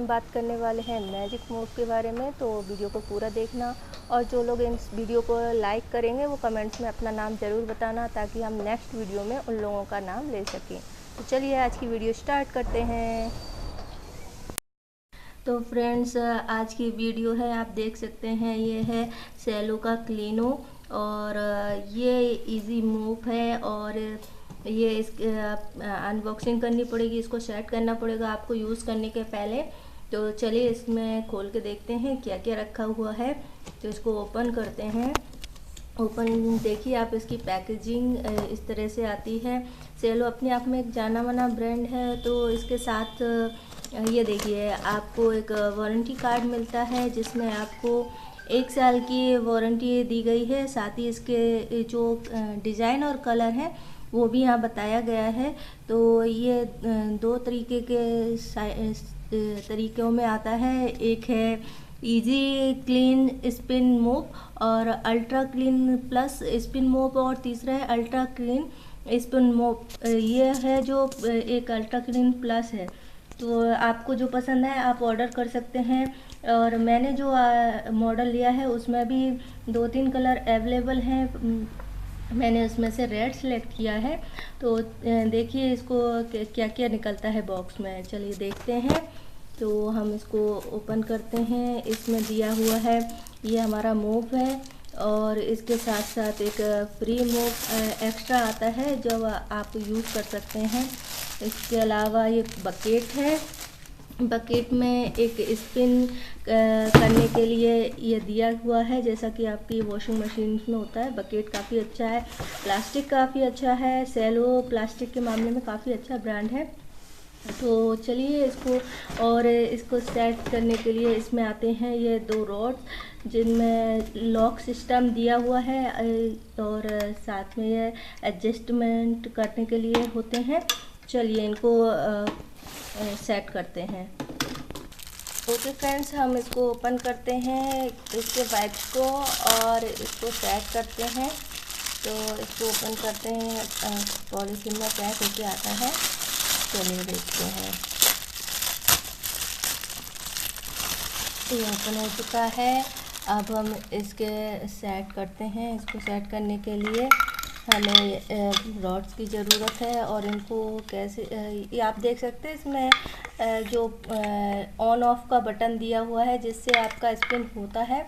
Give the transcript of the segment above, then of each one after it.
हम बात करने वाले हैं मैजिक मूव के बारे में, तो वीडियो को पूरा देखना। और जो लोग इस वीडियो को लाइक करेंगे वो कमेंट्स में अपना नाम ज़रूर बताना, ताकि हम नेक्स्ट वीडियो में उन लोगों का नाम ले सकें। तो चलिए आज की वीडियो स्टार्ट करते हैं। तो फ्रेंड्स, आज की वीडियो है, आप देख सकते हैं, ये है सेलो का क्लीनो। और ये इजी मूव है और ये इस अनबॉक्सिंग करनी पड़ेगी, इसको सेट करना पड़ेगा आपको यूज़ करने के पहले। तो चलिए इसमें खोल के देखते हैं क्या क्या रखा हुआ है। तो इसको ओपन करते हैं। ओपन देखिए आप, इसकी पैकेजिंग इस तरह से आती है। सेलो अपने आप में एक जाना माना ब्रांड है। तो इसके साथ ये देखिए आपको एक वारंटी कार्ड मिलता है, जिसमें आपको 1 साल की वारंटी दी गई है। साथ ही इसके जो डिज़ाइन और कलर है वो भी यहाँ बताया गया है। तो ये 2 तरीके के तरीक़ों में आता है। एक है इजी क्लीन स्पिन मोप और अल्ट्रा क्लीन प्लस स्पिन मोप, और तीसरा है अल्ट्रा क्लीन स्पिन मोप। ये है जो एक अल्ट्रा क्लीन प्लस है। तो आपको जो पसंद है आप ऑर्डर कर सकते हैं। और मैंने जो मॉडल लिया है उसमें भी 2-3 कलर अवेलेबल हैं। मैंने उसमें से रेड सेलेक्ट किया है। तो देखिए इसको क्या क्या निकलता है बॉक्स में, चलिए देखते हैं। तो हम इसको ओपन करते हैं। इसमें दिया हुआ है ये हमारा मूव है, और इसके साथ साथ एक फ्री मूव एक्स्ट्रा आता है जो आप यूज़ कर सकते हैं। इसके अलावा ये बकेट है। बकेट में एक स्पिन करने के लिए ये दिया हुआ है, जैसा कि आपकी वॉशिंग मशीन में होता है। बकेट काफ़ी अच्छा है, प्लास्टिक काफ़ी अच्छा है। सेलो प्लास्टिक के मामले में काफ़ी अच्छा ब्रांड है। तो चलिए इसको सेट करने के लिए इसमें आते हैं ये 2 रॉड्स, जिनमें लॉक सिस्टम दिया हुआ है, और साथ में ये एडजस्टमेंट करने के लिए होते हैं। चलिए इनको सेट करते हैं। ओके फ्रेंड्स, हम इसको ओपन करते हैं, इसके वाइप्स को, और इसको सेट करते हैं। तो इसको ओपन करते हैं, पॉलीथीन में पैक होके आता है। चलिए देखते हैं, ये ओपन हो चुका है। अब हम इसके सेट करते हैं। इसको सेट करने के लिए हमें रॉड्स की ज़रूरत है, और इनको कैसे ये आप देख सकते हैं, इसमें जो ऑन ऑफ का बटन दिया हुआ है, जिससे आपका स्पिन होता है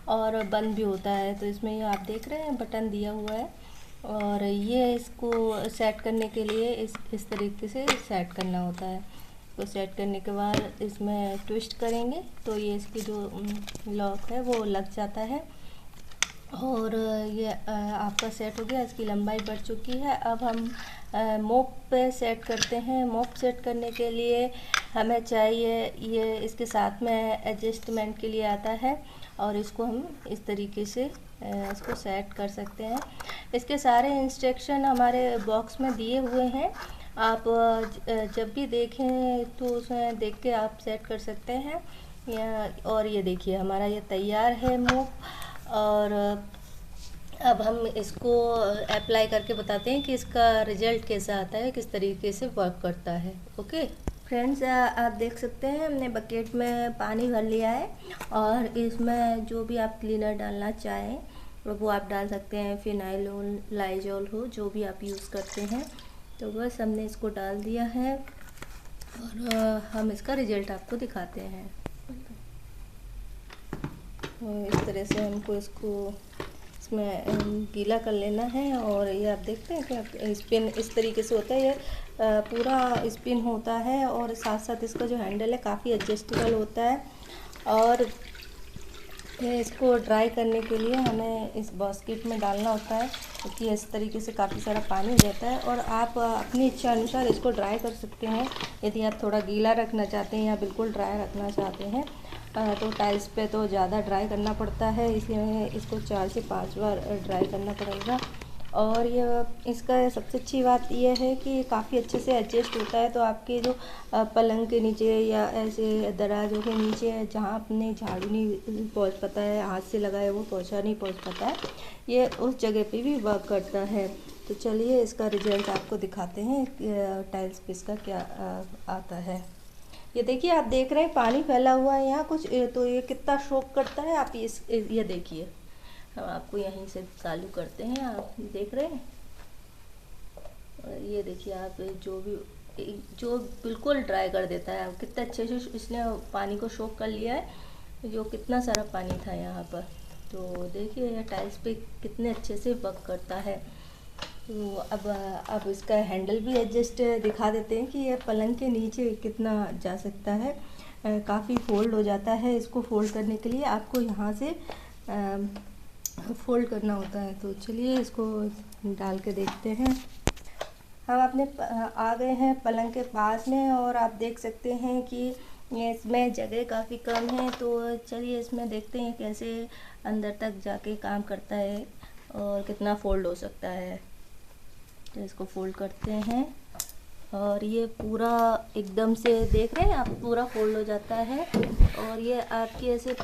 और बंद भी होता है। तो इसमें ये आप देख रहे हैं बटन दिया हुआ है, और ये इसको सेट करने के लिए इस तरीके से सेट करना होता है। तो सेट करने के बाद इसमें ट्विस्ट करेंगे तो ये इसकी जो लॉक है वो लग जाता है। और ये आपका सेट हो गया। इसकी लंबाई बढ़ चुकी है। अब हम मोप पे सेट करते हैं। मोप सेट करने के लिए हमें चाहिए, ये इसके साथ में एडजस्टमेंट के लिए आता है, और इसको हम इस तरीके से इसको सेट कर सकते हैं। इसके सारे इंस्ट्रक्शन हमारे बॉक्स में दिए हुए हैं। आप जब भी देखें तो उसमें देख के आप सेट कर सकते हैं। और ये देखिए हमारा ये तैयार है मूव। और अब हम इसको अप्लाई करके बताते हैं कि इसका रिज़ल्ट कैसा आता है, किस तरीके से वर्क करता है। ओके फ्रेंड्स, आप देख सकते हैं हमने बकेट में पानी भर लिया है, और इसमें जो भी आप क्लीनर डालना चाहें वो आप डाल सकते हैं। फिनाइल हो, लाइजॉल हो, जो भी आप यूज़ करते हैं। तो बस हमने इसको डाल दिया है, और हम इसका रिज़ल्ट आपको दिखाते हैं। इस तरह से हमको इसको इसमें गीला कर लेना है। और ये आप देखते हैं कि स्पिन इस तरीके से होता है, ये पूरा स्पिन होता है, और साथ साथ इसका जो हैंडल है काफ़ी एडजस्टेबल होता है। और ये इसको ड्राई करने के लिए हमें इस बास्केट में डालना होता है, क्योंकि इस तरीके से काफ़ी सारा पानी हो जाता है। और आप अपनी इच्छा अनुसार इसको ड्राई कर सकते हैं। यदि आप थोड़ा गीला रखना चाहते हैं या बिल्कुल ड्राई रखना चाहते हैं, तो टाइल्स पे तो ज़्यादा ड्राई करना पड़ता है, इसलिए इसको 4 से 5 बार ड्राई करना पड़ेगा। और ये इसका सबसे अच्छी बात यह है कि ये काफ़ी अच्छे से एडजस्ट होता है। तो आपके जो पलंग के नीचे या ऐसे दराजों के नीचे जहाँ अपने झाड़ू नहीं पहुँच पाता है, हाथ से लगाए वो पोंछा नहीं पहुँच पाता है, ये उस जगह पे भी वर्क करता है। तो चलिए इसका रिजल्ट आपको दिखाते हैं टाइल्स पे इसका क्या आता है। ये देखिए, आप देख रहे हैं पानी फैला हुआ है यहाँ कुछ, तो ये कितना शोक करता है। आप ये देखिए, हम आपको यहीं से चालू करते हैं, आप देख रहे हैं। और ये देखिए आप, जो बिल्कुल ड्राई कर देता है। कितना अच्छे से इसने पानी को सोख कर लिया है, जो कितना सारा पानी था यहाँ पर। तो देखिए यह टाइल्स पे कितने अच्छे से वर्क करता है। तो अब इसका हैंडल भी एडजस्ट दिखा देते हैं कि यह पलंग के नीचे कितना जा सकता है। काफ़ी फोल्ड हो जाता है। इसको फोल्ड करने के लिए आपको यहाँ से फोल्ड करना होता है। तो चलिए इसको डाल के देखते हैं। हम अपने आ गए हैं पलंग के पास में, और आप देख सकते हैं कि इसमें जगह काफ़ी कम है। तो चलिए इसमें देखते हैं कैसे अंदर तक जाके काम करता है और कितना फोल्ड हो सकता है। तो इसको फोल्ड करते हैं, और ये पूरा एकदम से देख रहे हैं आप, पूरा फोल्ड हो जाता है। और ये आपकी ऐसे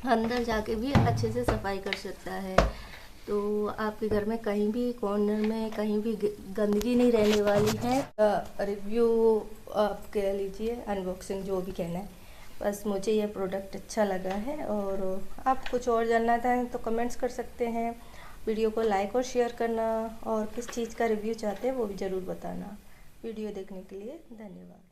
अंदर जाके भी अच्छे से सफाई कर सकता है। तो आपके घर में कहीं भी कॉर्नर में कहीं भी गंदगी नहीं रहने वाली है। रिव्यू आप कह लीजिए, अनबॉक्सिंग, जो भी कहना है। बस मुझे ये प्रोडक्ट अच्छा लगा है, और आप कुछ और जानना चाहें तो कमेंट्स कर सकते हैं। वीडियो को लाइक और शेयर करना, और किस चीज़ का रिव्यू चाहते हैं वो भी ज़रूर बताना। वीडियो देखने के लिए धन्यवाद।